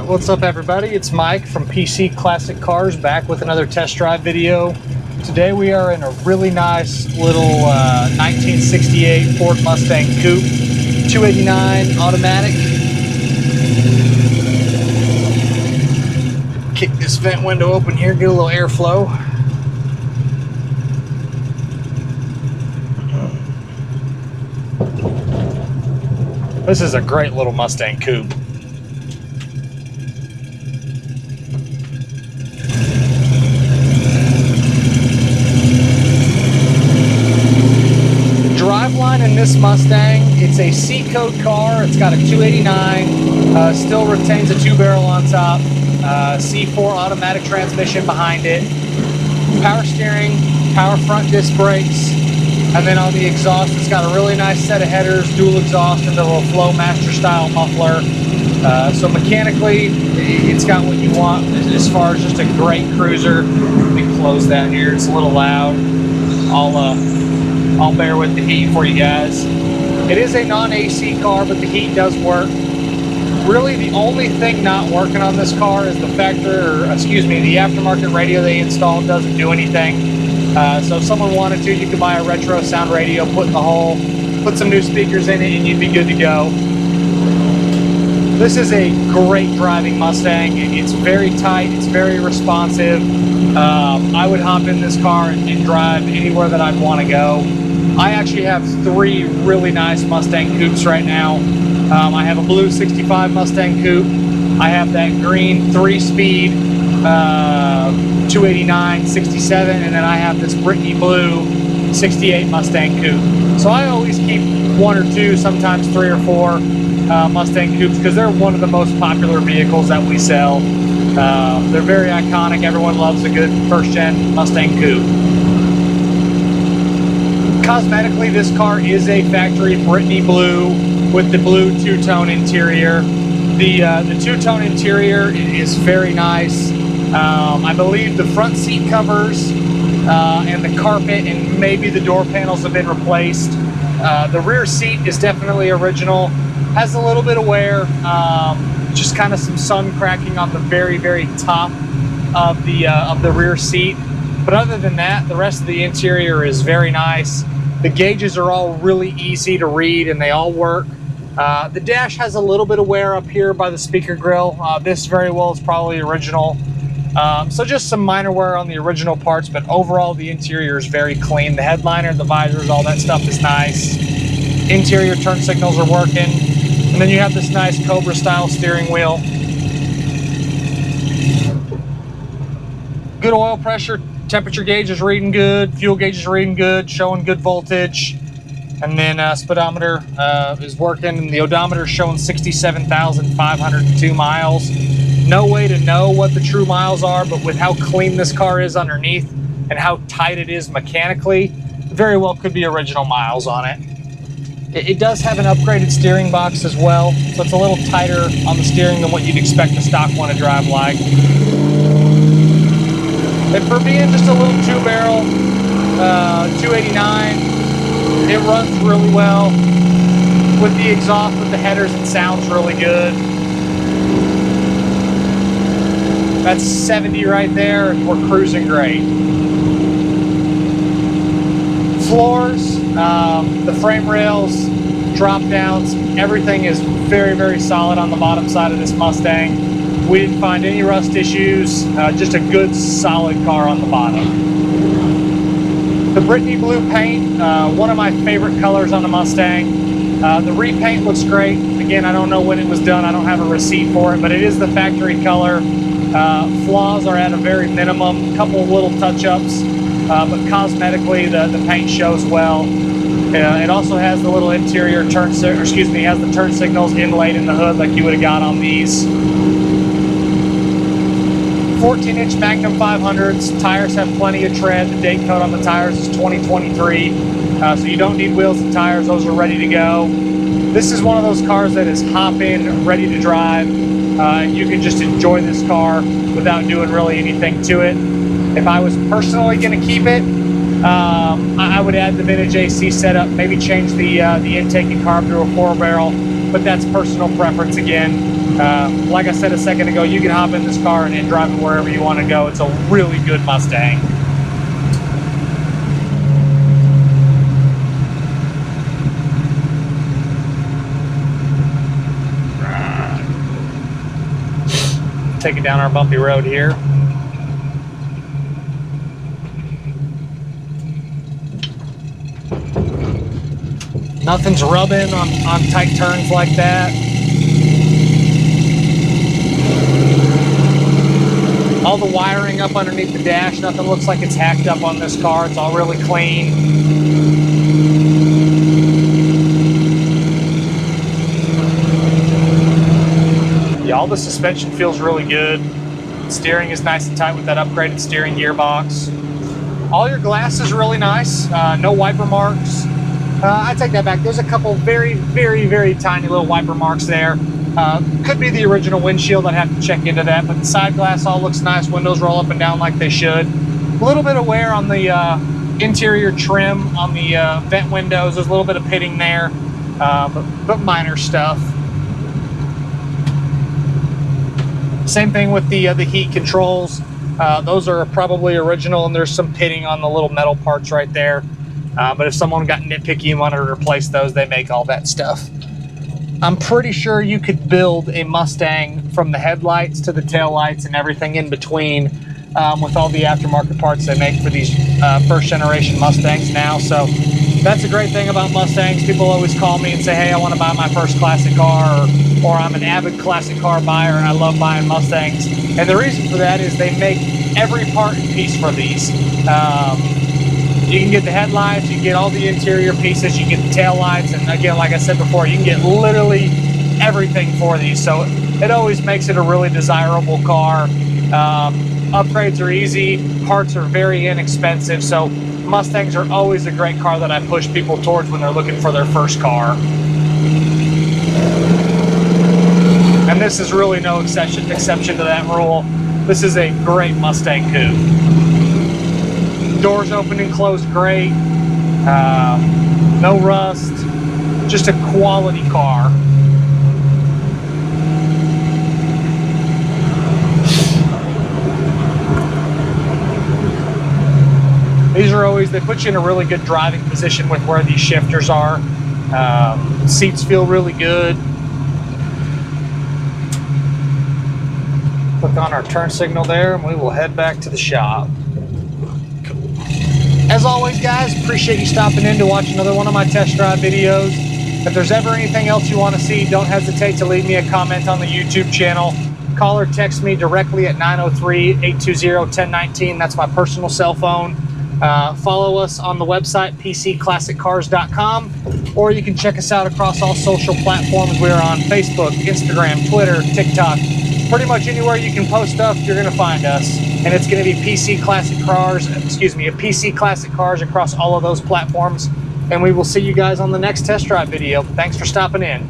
What's up everybody, it's Mike from PC Classic Cars back with another test drive video. Today we are in a really nice little 1968 Ford Mustang Coupe, 289 automatic. Kick this vent window open here, get a little airflow. This is a great little Mustang Coupe. Driveline in this Mustang, it's a C-code car. It's got a 289, still retains a 2-barrel on top, C4 automatic transmission behind it, power steering, power front disc brakes, and then on the exhaust it's got a really nice set of headers, dual exhaust, and a little Flowmaster style muffler. So mechanically it's got what you want as far as just a great cruiser. Let me close that here, it's a little loud. I'll bear with the heat for you guys. It is a non-AC car, but the heat does work. Really, the only thing not working on this car is the the aftermarket radio they installed doesn't do anything. So if someone wanted to, you could buy a retro sound radio, put in the hole, put some new speakers in it, and you'd be good to go. This is a great driving Mustang. It's very tight, it's very responsive. I would hop in this car and drive anywhere that I'd want to go. I actually have 3 really nice Mustang Coupes right now. I have a blue 65 Mustang Coupe. I have that green 3-speed 289 67, and then I have this Brittany blue 68 Mustang Coupe. So I always keep 1 or 2, sometimes 3 or 4 Mustang Coupes because they're one of the most popular vehicles that we sell. They're very iconic. Everyone loves a good first-gen Mustang Coupe. Cosmetically, this car is a factory Brittany blue with the blue two-tone interior. The two-tone interior is very nice. I believe the front seat covers and the carpet and maybe the door panels have been replaced. The rear seat is definitely original. Has a little bit of wear. Just kind of some sun cracking on the very, very top of the rear seat. But other than that, the rest of the interior is very nice. The gauges are all really easy to read and they all work. The dash has a little bit of wear up here by the speaker grill. This very well is probably original. So just some minor wear on the original parts, but overall the interior is very clean. The headliner, the visors, all that stuff is nice. Interior turn signals are working. And then you have this nice Cobra style steering wheel. Good oil pressure, temperature gauge is reading good, fuel gauge is reading good, showing good voltage. And then speedometer is working, and the odometer is showing 67,502 miles. No way to know what the true miles are, but with how clean this car is underneath and how tight it is mechanically, very well could be original miles on it. It does have an upgraded steering box as well, so it's a little tighter on the steering than what you'd expect a stock one to drive like. And for being just a little 2-barrel 289, it runs really well. With the exhaust, with the headers, it sounds really good. That's 70 right there, and we're cruising great. Floors, the frame rails, drop downs, everything is very, very solid on the bottom side of this Mustang. We didn't find any rust issues, just a good solid car on the bottom. The Brittany blue paint, one of my favorite colors on the Mustang. The repaint looks great. Again, I don't know when it was done, I don't have a receipt for it, but it is the factory color. Flaws are at a very minimum, a couple of little touch-ups. But cosmetically, the paint shows well. It also has the little interior has the turn signals inlaid in the hood like you would have got on these. 14-inch Magnum 500s. Tires have plenty of tread. The date code on the tires is 2023. So you don't need wheels and tires. Those are ready to go. This is one of those cars that is hop-in, ready to drive. You can just enjoy this car without doing really anything to it. If I was personally going to keep it, I would add the vintage AC setup, maybe change the intake and carb to a 4-barrel, but that's personal preference again. Like I said a second ago, you can hop in this car and drive it wherever you want to go. It's a really good Mustang. Take it down our bumpy road here. Nothing's rubbing on tight turns like that. All the wiring up underneath the dash, nothing looks like it's hacked up on this car. It's all really clean. Yeah, all the suspension feels really good. Steering is nice and tight with that upgraded steering gearbox. All your glass is really nice. No wiper marks. I take that back. There's a couple very, very, very tiny little wiper marks there. Could be the original windshield. I'd have to check into that. But the side glass all looks nice. Windows roll up and down like they should. A little bit of wear on the interior trim on the vent windows. There's a little bit of pitting there, but minor stuff. Same thing with the heat controls. Those are probably original, and there's some pitting on the little metal parts right there. But if someone got nitpicky and wanted to replace those, they make all that stuff. I'm pretty sure you could build a Mustang from the headlights to the taillights and everything in between with all the aftermarket parts they make for these first generation Mustangs now. So that's a great thing about Mustangs. People always call me and say, hey, I want to buy my first classic car, or I'm an avid classic car buyer and I love buying Mustangs. And the reason for that is they make every part and piece for these. You can get the headlights, you can get all the interior pieces, you can get the tail lights, and again, like I said before, you can get literally everything for these. So it always makes it a really desirable car. Upgrades are easy, parts are very inexpensive, so Mustangs are always a great car that I push people towards when they're looking for their first car. And this is really no exception to that rule. This is a great Mustang coupe. Doors open and closed great, no rust, just a quality car. These are always, they put you in a really good driving position with where these shifters are. Seats feel really good. Click on our turn signal there and we will head back to the shop. As always, guys, appreciate you stopping in to watch another one of my test drive videos. If there's ever anything else you want to see, don't hesitate to leave me a comment on the YouTube channel. Call or text me directly at 903-820-1019. That's my personal cell phone. Follow us on the website, pcclassiccars.com, or you can check us out across all social platforms. We're on Facebook, Instagram, Twitter, TikTok. Pretty much anywhere you can post stuff, you're going to find us. And it's going to be PC Classic Cars, PC Classic Cars across all of those platforms. And we will see you guys on the next test drive video. Thanks for stopping in.